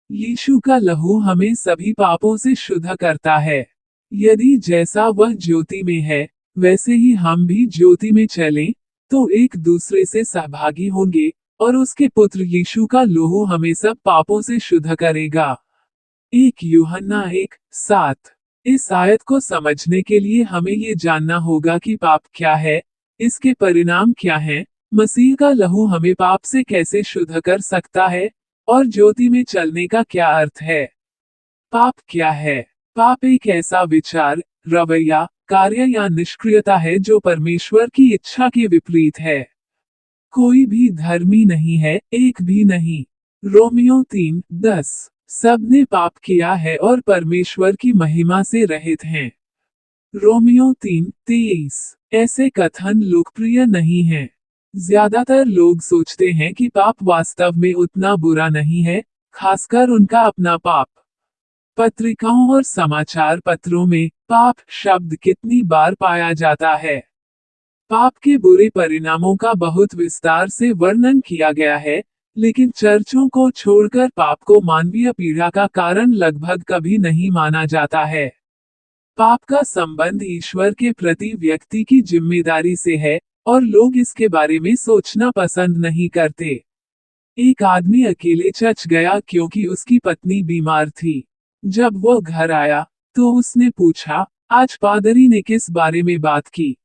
यीशु का लहू हमें सभी पापों से शुद्ध करता है। यदि जैसा वह ज्योति में है वैसे ही हम भी ज्योति में चलें, तो एक दूसरे से सहभागी होंगे और उसके पुत्र यीशु का लहू हमें सब पापों से शुद्ध करेगा। 1 यूहन्ना 1:7। इस आयत को समझने के लिए हमें ये जानना होगा कि पाप क्या है, इसके परिणाम क्या हैं, मसीह का लहू हमें पाप से कैसे शुद्ध कर सकता है और ज्योति में चलने का क्या अर्थ है। पाप क्या है? पाप एक ऐसा विचार, रवैया, कार्य या निष्क्रियता है जो परमेश्वर की इच्छा के विपरीत है। कोई भी धर्मी नहीं है, एक भी नहीं। रोमियो 3:10। सबने पाप किया है और परमेश्वर की महिमा से रहित हैं। रोमियो 3:23। ऐसे कथन लोकप्रिय नहीं हैं। ज्यादातर लोग सोचते हैं कि पाप वास्तव में उतना बुरा नहीं है, खासकर उनका अपना पाप। पत्रिकाओं और समाचार पत्रों में पाप शब्द कितनी बार पाया जाता है। पाप के बुरे परिणामों का बहुत विस्तार से वर्णन किया गया है, लेकिन चर्चों को छोड़कर पाप को मानवीय पीड़ा का कारण लगभग कभी नहीं माना जाता है। पाप का संबंध ईश्वर के प्रति व्यक्ति की जिम्मेदारी से है और लोग इसके बारे में सोचना पसंद नहीं करते। एक आदमी अकेले चर्च गया क्योंकि उसकी पत्नी बीमार थी। जब वो घर आया तो उसने पूछा, आज पादरी ने किस बारे में बात की?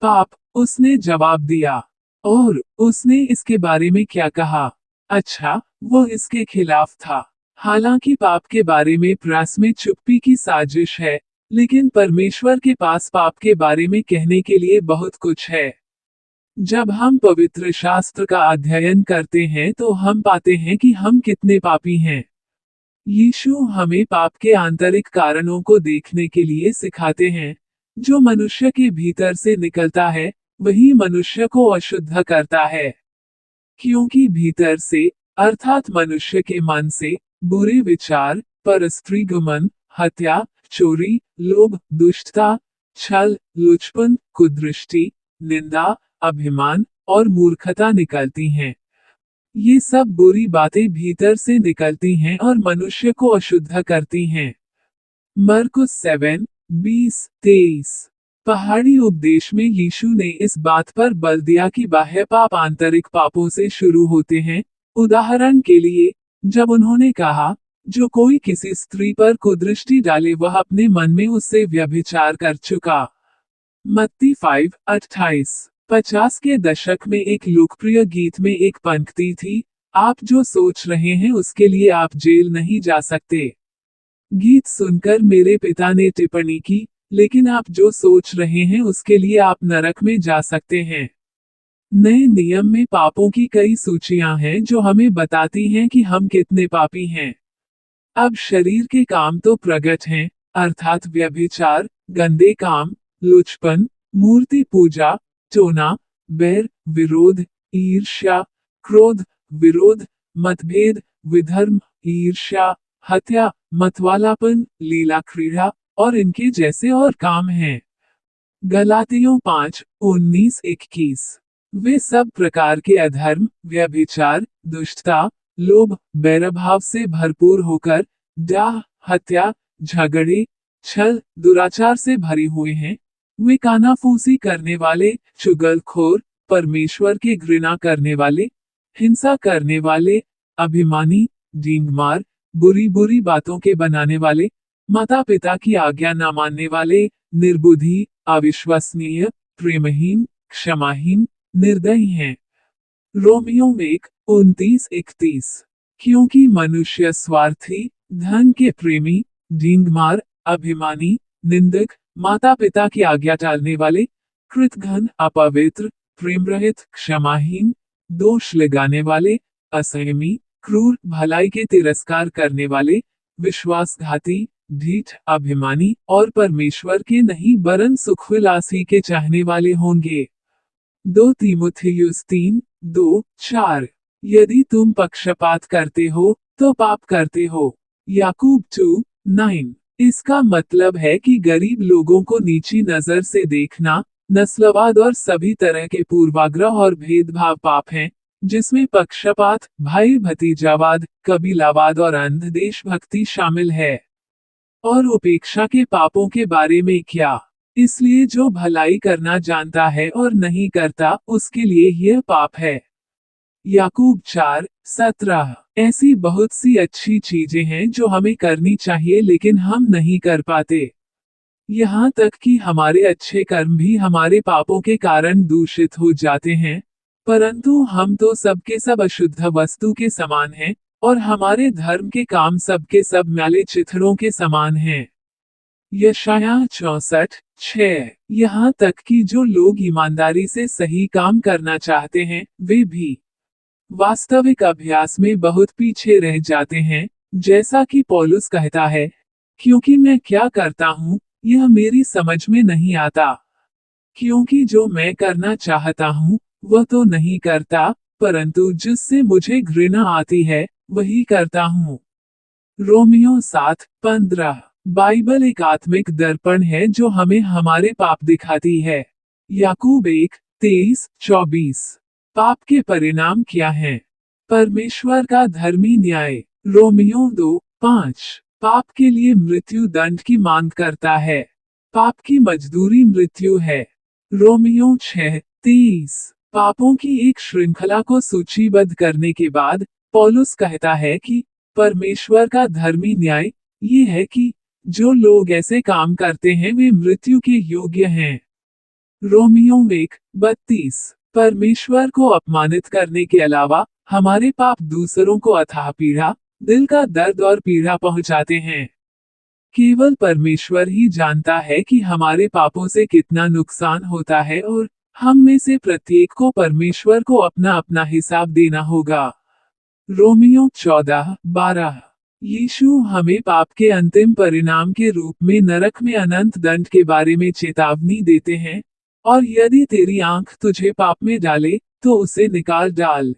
पाप, उसने जवाब दिया। और उसने इसके बारे में क्या कहा? अच्छा, वो इसके खिलाफ था। हालांकि पाप के बारे में प्रेस में चुप्पी की साजिश है, लेकिन परमेश्वर के पास पाप के बारे में कहने के लिए बहुत कुछ है। जब हम पवित्र शास्त्र का अध्ययन करते हैं तो हम पाते हैं कि हम कितने पापी हैं। यीशु हमें पाप के आंतरिक कारणों को देखने के लिए सिखाते हैं। जो मनुष्य के भीतर से निकलता है वही मनुष्य को अशुद्ध करता है। क्योंकि भीतर से, अर्थात मनुष्य के मन से, बुरे विचार, परस्त्री गमन, हत्या, चोरी, लोभ, दुष्टता, छल, लुचपन, कुदृष्टि, निंदा, अभिमान और मूर्खता निकलती हैं। ये सब बुरी बातें भीतर से निकलती हैं और मनुष्य को अशुद्ध करती हैं। मरकुस 7:20-23। पहाड़ी उपदेश में यीशु ने इस बात पर बल दिया कि बाह्य पाप आंतरिक पापों से शुरू होते हैं। उदाहरण के लिए, जब उन्होंने कहा, जो कोई किसी स्त्री पर कुदृष्टि डाले वह अपने मन में उससे व्यभिचार कर चुका। मत्ती 5:28। 50 के दशक में एक लोकप्रिय गीत में एक पंक्ति थी, आप जो सोच रहे हैं उसके लिए आप जेल नहीं जा सकते। गीत सुनकर मेरे पिता ने टिप्पणी की, लेकिन आप जो सोच रहे हैं उसके लिए आप नरक में जा सकते हैं। नए नियम में पापों की कई सूचियां हैं जो हमें बताती हैं कि हम कितने पापी हैं। अब शरीर के काम तो प्रकट हैं, अर्थात व्यभिचार, गंदे काम, लुचपन, मूर्ति पूजा, टोना, बैर, विरोध, ईर्ष्या, क्रोध, विरोध, मतभेद, विधर्म, ईर्ष्या, हत्या, मतवालापन, लीला क्रीड़ा और इनके जैसे और काम हैं। गलातियों 5:19-21। वे सब प्रकार के अधर्म, व्यभिचार, दुष्टता, लोभ, बैरभाव से भरपूर होकर डाह, हत्या, झगड़े, छल, दुराचार से भरे हुए हैं। वे कानाफूसी करने वाले, चुगलखोर, परमेश्वर के घृणा करने वाले, हिंसा करने वाले, अभिमानी, डींगमार, बुरी बुरी बातों के बनाने वाले, माता पिता की आज्ञा न मानने वाले, निर्बुद्धि, अविश्वसनीय, प्रेमहीन, क्षमाहीन, निर्दयी हैं। रोमियो में 29:31। क्योंकि मनुष्य स्वार्थी, धन के प्रेमी, डींगमार, अभिमानी, निंदक, माता पिता की आज्ञा टालने वाले, कृतघ्न, अपवित्र, प्रेमरहित, क्षमाहीन, दोष लगाने वाले, असंयमी, क्रूर, भलाई के तिरस्कार करने वाले, विश्वासघाती, ढीठ, अभिमानी और परमेश्वर के नहीं वरन सुखविलासी के चाहने वाले होंगे। 2 तीमुथियुस 3:2-4। यदि तुम पक्षपात करते हो तो पाप करते हो। याकूब 2:9। इसका मतलब है कि गरीब लोगों को नीची नजर से देखना, नस्लवाद और सभी तरह के पूर्वाग्रह और भेदभाव पाप हैं। जिसमें पक्षपात, भाई भतीजावाद, कबीलावाद और अंध देशभक्ति शामिल है। और उपेक्षा के पापों के बारे में क्या? इसलिए जो भलाई करना जानता है और नहीं करता, उसके लिए यह पाप है। याकूब 4:17। ऐसी बहुत सी अच्छी चीजें हैं जो हमें करनी चाहिए लेकिन हम नहीं कर पाते। यहाँ तक कि हमारे अच्छे कर्म भी हमारे पापों के कारण दूषित हो जाते हैं। परंतु हम तो सबके सब अशुद्ध वस्तु के समान हैं, और हमारे धर्म के काम सबके सब मैले चिथड़ों के समान हैं। यशायाह 64:6। यहाँ तक कि जो लोग ईमानदारी से सही काम करना चाहते हैं, वे भी वास्तविक अभ्यास में बहुत पीछे रह जाते हैं। जैसा कि पौलुस कहता है, क्योंकि मैं क्या करता हूँ, यह मेरी समझ में नहीं आता। क्योंकि जो मैं करना चाहता हूँ, वह तो नहीं करता, परंतु जिससे मुझे घृणा आती है, वही करता हूँ। रोमियो 7:15। बाइबल एक आत्मिक दर्पण है जो हमें हमारे पाप दिखाती है। याकूब 1:23-24। पाप के परिणाम क्या हैं? परमेश्वर का धर्मी न्याय। रोमियो 2:5। पाप के लिए मृत्यु दंड की मांग करता है। पाप की मजदूरी मृत्यु है। रोमियो 6:23। पापों की एक श्रृंखला को सूचीबद्ध करने के बाद पौलुस कहता है कि परमेश्वर का धर्मी न्याय ये है कि जो लोग ऐसे काम करते हैं वे मृत्यु के योग्य हैं। रोमियो 1:32। परमेश्वर को अपमानित करने के अलावा हमारे पाप दूसरों को अथाह पीड़ा, दिल का दर्द और पीड़ा पहुंचाते हैं। केवल परमेश्वर ही जानता है कि हमारे पापों से कितना नुकसान होता है, और हम में से प्रत्येक को परमेश्वर को अपना अपना हिसाब देना होगा। रोमियो 14:12। यीशु हमें पाप के अंतिम परिणाम के रूप में नरक में अनंत दंड के बारे में चेतावनी देते हैं, और यदि तेरी आंख तुझे पाप में डाले, तो उसे निकाल डाल।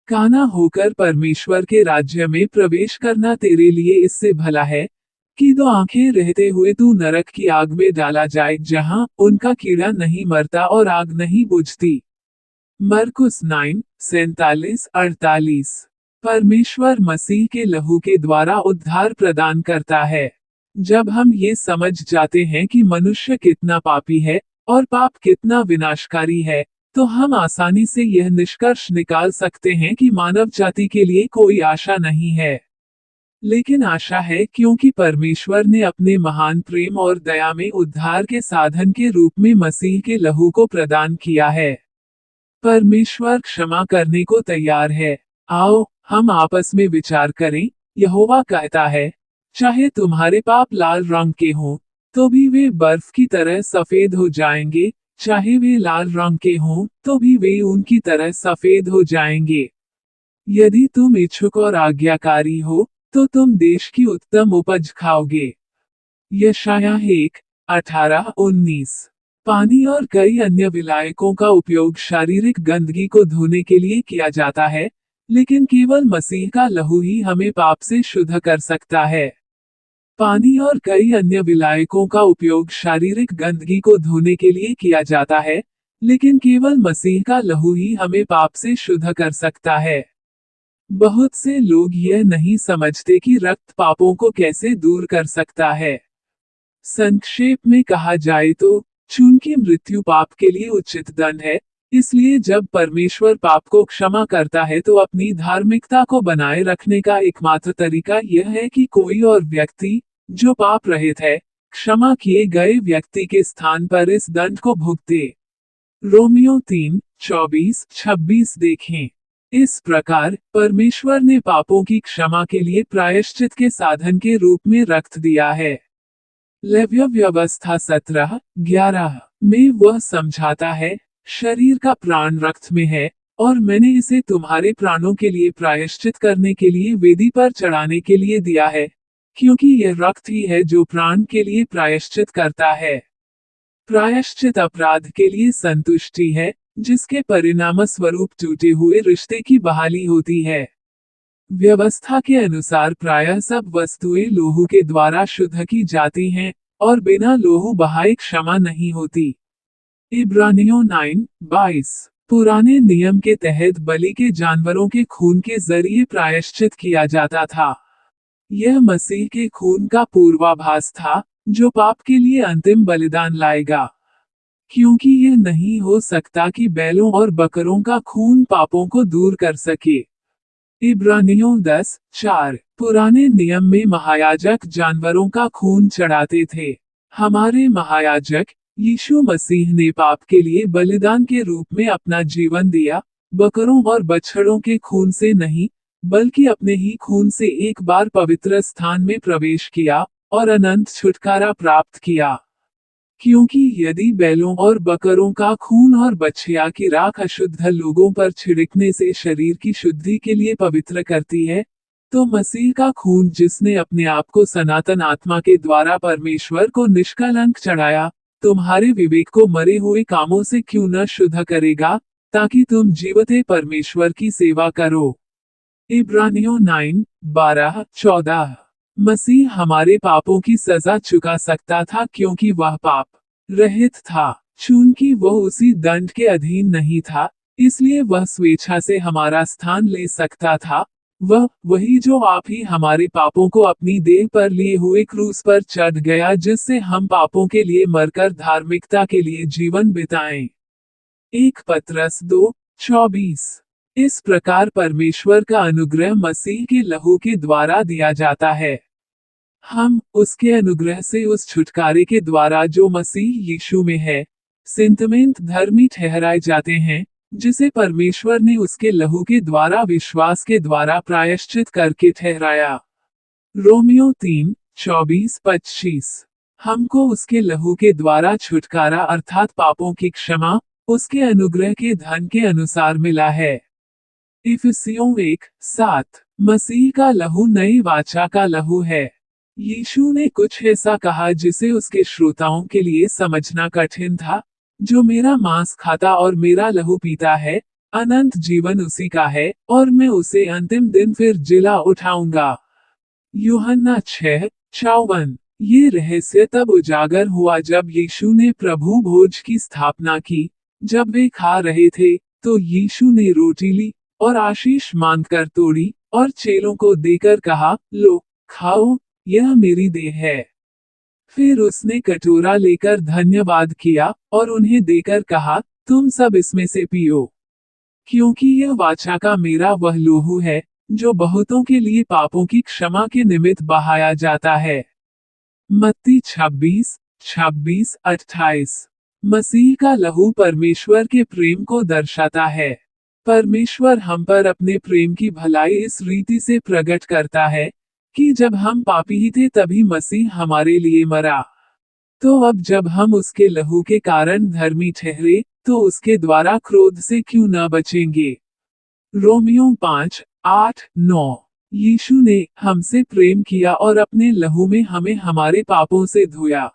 काना होकर परमेश्वर के राज्य में प्रवेश करना तेरे लिए इससे भला है कि दो आंखें रहते हुए तू नरक की आग में डाला जाए, जहां उनका कीड़ा नहीं मरता और आग नहीं बुझती। मरकुस 9:47-48। परमेश्वर मसीह के लहू के द्वारा उद्धार प्रदान करता है। जब हम ये समझ जाते हैं कि मनुष्य कितना पापी है और पाप कितना विनाशकारी है, तो हम आसानी से यह निष्कर्ष निकाल सकते हैं कि मानव जाति के लिए कोई आशा नहीं है। लेकिन आशा है, क्योंकि परमेश्वर ने अपने महान प्रेम और दया में उद्धार के साधन के रूप में मसीह के लहू को प्रदान किया है। परमेश्वर क्षमा करने को तैयार है। आओ हम आपस में विचार करें। यहोवा कहता है, चाहे तुम्हारे पाप लाल रंग के हों, तो भी वे बर्फ की तरह सफेद हो जाएंगे। चाहे वे लाल रंग के हों, तो भी वे उनकी तरह सफेद हो जाएंगे। यदि तुम इच्छुक और आज्ञाकारी हो, तो तुम देश की उत्तम उपज खाओगे। यशायाह 1:18-19। पानी और कई अन्य विलायकों का उपयोग शारीरिक गंदगी को धोने के लिए किया जाता है, लेकिन केवल मसीह का लहू ही हमें पाप से शुद्ध कर सकता है। पानी और कई अन्य विलायकों का उपयोग शारीरिक गंदगी को धोने के लिए किया जाता है, लेकिन केवल मसीह का लहू ही हमें पाप से शुद्ध कर सकता है। बहुत से लोग यह नहीं समझते कि रक्त पापों को कैसे दूर कर सकता है। संक्षेप में कहा जाए तो, चूंकि मृत्यु पाप के लिए उचित दंड है, इसलिए जब परमेश्वर पाप को क्षमा करता है तो अपनी धार्मिकता को बनाए रखने का एकमात्र तरीका यह है कि कोई और व्यक्ति, जो पाप रहित है, क्षमा किए गए व्यक्ति के स्थान पर इस दंड को भुगते। रोमियो 3:24-26 देखें। इस प्रकार परमेश्वर ने पापों की क्षमा के लिए प्रायश्चित के साधन के रूप में रक्त दिया है। लेव्य व्यवस्था 17:11 में वह समझाता है, शरीर का प्राण रक्त में है, और मैंने इसे तुम्हारे प्राणों के लिए प्रायश्चित करने के लिए वेदी पर चढ़ाने के लिए दिया है, क्योंकि यह रक्त ही है जो प्राण के लिए प्रायश्चित करता है। प्रायश्चित अपराध के लिए संतुष्टि है, जिसके परिणाम स्वरूप टूटे हुए रिश्ते की बहाली होती है। व्यवस्था के अनुसार प्रायः सब वस्तुएं लोहू के द्वारा शुद्ध की जाती हैं, और बिना लोहू बहाए क्षमा नहीं होती। इब्रानियों 9:22। पुराने नियम के तहत बलि के जानवरों के खून के जरिए प्रायश्चित किया जाता था। यह मसीह के खून का पूर्वाभास था, जो पाप के लिए अंतिम बलिदान लाएगा। क्योंकि यह नहीं हो सकता कि बैलों और बकरों का खून पापों को दूर कर सके। इब्रानियों 10:4। पुराने नियम में महायाजक जानवरों का खून चढ़ाते थे। हमारे महायाजक यीशु मसीह ने पाप के लिए बलिदान के रूप में अपना जीवन दिया, बकरों और बछड़ों के खून से नहीं, बल्कि अपने ही खून से एक बार पवित्र स्थान में प्रवेश किया और अनंत छुटकारा प्राप्त किया। क्योंकि यदि बैलों और बकरों का खून और बछिया की राख अशुद्ध लोगों पर छिड़कने से शरीर की शुद्धि के लिए पवित्र करती है, तो मसीह का खून, जिसने अपने आप को सनातन आत्मा के द्वारा परमेश्वर को निष्कलंक चढ़ाया, तुम्हारे विवेक को मरे हुए कामों से क्यों न शुद्ध करेगा, ताकि तुम जीवते परमेश्वर की सेवा करो। इब्रानियों 9:12-14। मसीह हमारे पापों की सजा चुका सकता था क्योंकि वह पाप रहित था। चूंकि वह उसी दंड के अधीन नहीं था, इसलिए वह स्वेच्छा से हमारा स्थान ले सकता था। वह वही जो आप ही हमारे पापों को अपनी देह पर लिए हुए क्रूस पर चढ़ गया, जिससे हम पापों के लिए मरकर धार्मिकता के लिए जीवन बिताएं। 1 पतरस 2:24। इस प्रकार परमेश्वर का अनुग्रह मसीह के लहू के द्वारा दिया जाता है। हम उसके अनुग्रह से उस छुटकारे के द्वारा जो मसीह यीशु में है, सिंतमेंत धर्मी ठहराए जाते हैं, जिसे परमेश्वर ने उसके लहू के द्वारा विश्वास के द्वारा प्रायश्चित करके ठहराया। रोमियो 3:24-25। हमको उसके लहू के द्वारा छुटकारा अर्थात पापों की क्षमा उसके अनुग्रह के धन के अनुसार मिला है। इफिसियों 1:7। मसीह का लहू नई वाचा का लहू है। यीशु ने कुछ ऐसा कहा जिसे उसके श्रोताओं के लिए समझना कठिन था। जो मेरा मांस खाता और मेरा लहू पीता है, अनंत जीवन उसी का है, और मैं उसे अंतिम दिन फिर जिला उठाऊंगा। यूहन्ना 6:54। ये रहस्य तब उजागर हुआ जब यीशु ने प्रभु भोज की स्थापना की। जब वे खा रहे थे, तो यीशु ने रोटी ली और आशीष मांगकर तोड़ी और चेलों को देकर कहा, लो, खाओ, यह मेरी देह है। फिर उसने कटोरा लेकर धन्यवाद किया और उन्हें देकर कहा, तुम सब इसमें से पियो, क्योंकि यह वाचा का मेरा वह लहू है, जो बहुतों के लिए पापों की क्षमा के निमित्त बहाया जाता है। मत्ती 26:26-28। मसीह का लहू परमेश्वर के प्रेम को दर्शाता है। परमेश्वर हम पर अपने प्रेम की भलाई इस रीति से प्रकट करता है कि जब हम पापी ही थे तभी मसीह हमारे लिए मरा। तो अब जब हम उसके लहू के कारण धर्मी ठहरे, तो उसके द्वारा क्रोध से क्यों न बचेंगे। रोमियो 5:8-9। यीशु ने हमसे प्रेम किया और अपने लहू में हमें हमारे पापों से धोया।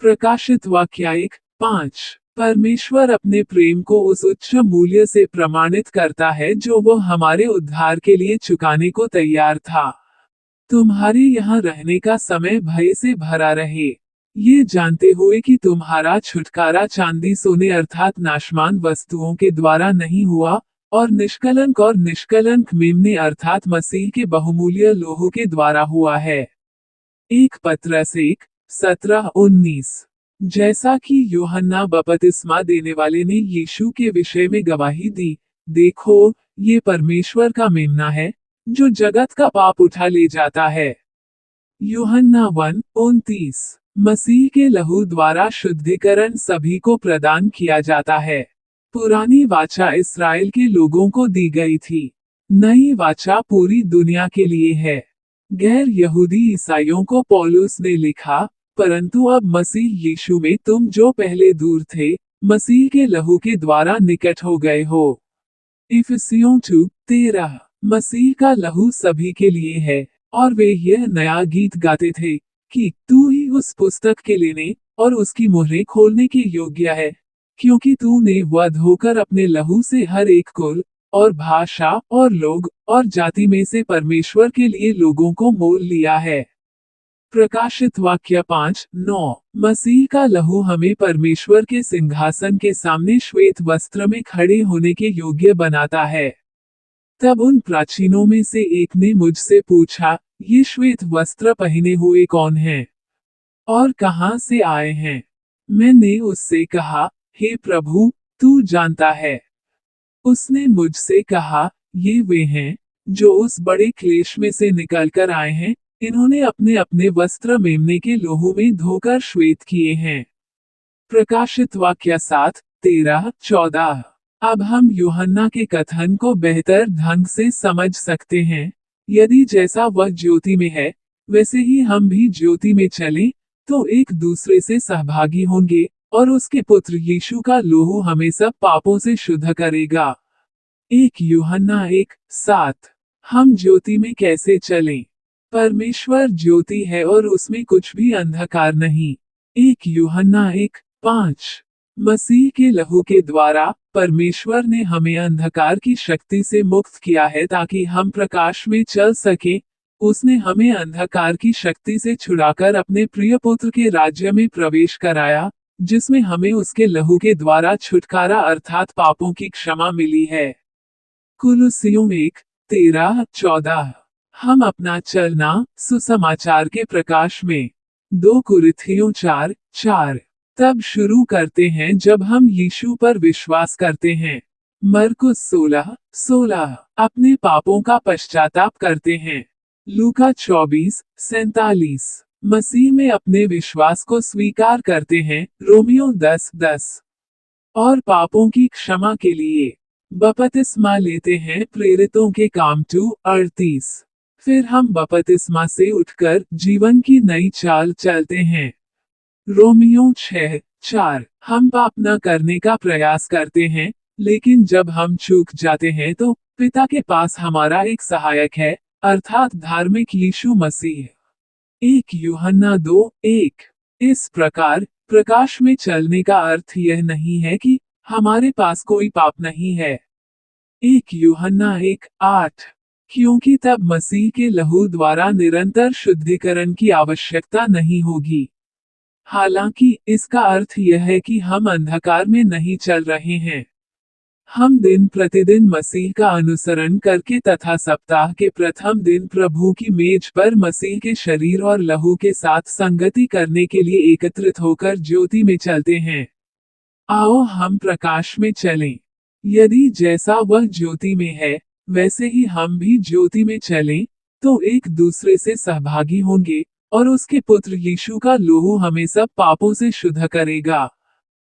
प्रकाशित वाक्य 1:5। परमेश्वर अपने प्रेम को उस उच्च मूल्य से प्रमाणित करता है जो वो हमारे उद्धार के लिए चुकाने को तैयार था। तुम्हारे यहाँ रहने का समय भय से भरा रहे, ये जानते हुए कि तुम्हारा छुटकारा चांदी सोने अर्थात नाशमान वस्तुओं के द्वारा नहीं हुआ, और निष्कलंक मेमने अर्थात मसीह के बहुमूल्य लोहू के द्वारा हुआ है। 1 पतरस 1:17-19। जैसा कि यूहन्ना बपतिस्मा देने वाले ने यीशु के विषय में गवाही दी, देखो, ये परमेश्वर का मेमना है, जो जगत का पाप उठा ले जाता है। यूहन्ना 1:29। मसीह के लहू द्वारा शुद्धिकरण सभी को प्रदान किया जाता है। पुरानी वाचा इस्राएल के लोगों को दी गई थी। नई वाचा पूरी दुनिया के लिए है। गैर यहूदी ईसाइयों को पौलुस ने लिखा, परंतु अब मसीह यीशु में तुम जो पहले दूर थे, मसीह के लहू के द्वारा निकट हो गए हो। इफिसियों 2:13। मसीह का लहू सभी के लिए है, और वे यह नया गीत गाते थे कि तू ही उस पुस्तक के लेने और उसकी मुहरें खोलने के योग्य है, क्योंकि तूने वध होकर अपने लहू से हर एक कुल और भाषा और लोग और जाति में से परमेश्वर के लिए लोगों को मोल लिया है। प्रकाशित वाक्य 5:9। मसीह का लहू हमें परमेश्वर के सिंहासन के सामने श्वेत वस्त्र में खड़े होने के योग्य बनाता है। तब उन प्राचीनों में से एक ने मुझसे पूछा, ये श्वेत वस्त्र पहने हुए कौन हैं? और कहां से आए हैं? मैंने उससे कहा, हे प्रभु, तू जानता है। उसने मुझसे कहा, ये वे हैं जो उस बड़े क्लेश में से निकलकर आए हैं। इन्होंने अपने अपने वस्त्र मेमने के लोहू में धोकर श्वेत किए हैं। प्रकाशित वाक्य 7:13-14। अब हम यूहन्ना के कथन को बेहतर ढंग से समझ सकते हैं। यदि जैसा वह ज्योति में है, वैसे ही हम भी ज्योति में चलें, तो एक दूसरे से सहभागी होंगे, और उसके पुत्र यीशु का लोहू हमें सब पापों से शुद्ध करेगा। 1 यूहन्ना 1:7। हम ज्योति में कैसे चलें? परमेश्वर ज्योति है और उसमें कुछ भी अंधकार नहीं। 1 यूहन्ना 1:5। मसीह के लहू के द्वारा परमेश्वर ने हमें अंधकार की शक्ति से मुक्त किया है ताकि हम प्रकाश में चल सकें। उसने हमें अंधकार की शक्ति से छुड़ाकर अपने प्रिय पुत्र के राज्य में प्रवेश कराया, जिसमें हमें उसके लहू के द्वारा छुटकारा अर्थात पापों की क्षमा मिली है। कुलुस्सियों 1:13-14। हम अपना चलना सुसमाचार के प्रकाश में 2 कुरिन्थियों 4:4 तब शुरू करते हैं जब हम यीशु पर विश्वास करते हैं। मरकुस 16:16 अपने पापों का पश्चाताप करते हैं। लूका 24:47 मसीह में अपने विश्वास को स्वीकार करते हैं। रोमियो 10:10 और पापों की क्षमा के लिए बपतिस्मा लेते हैं। प्रेरितों के काम 2:38 फिर हम बपतिस्मा से उठकर जीवन की नई चाल चलते हैं। रोमियो 6:4 हम पाप न करने का प्रयास करते हैं, लेकिन जब हम चूक जाते हैं तो पिता के पास हमारा एक सहायक है, अर्थात धार्मिक यीशु मसीह। 1 यूहन्ना 2:1 इस प्रकार प्रकाश में चलने का अर्थ यह नहीं है कि हमारे पास कोई पाप नहीं है। 1 यूहन्ना 1:8 क्योंकि तब मसीह के लहू द्वारा निरंतर शुद्धिकरण की आवश्यकता नहीं होगी। हालांकि इसका अर्थ यह है कि हम अंधकार में नहीं चल रहे हैं। हम दिन प्रतिदिन मसीह का अनुसरण करके तथा सप्ताह के प्रथम दिन प्रभु की मेज पर मसीह के शरीर और लहू के साथ संगति करने के लिए एकत्रित होकर ज्योति में चलते हैं। आओ हम प्रकाश में चलें। यदि जैसा वह ज्योति में है, वैसे ही हम भी ज्योति में चलें, तो एक दूसरे से सहभागी होंगे, और उसके पुत्र यीशु का लोहू हमें सब पापों से शुद्ध करेगा।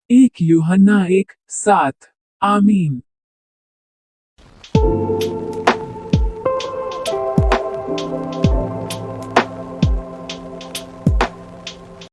1 यूहन्ना 1:7 आमीन।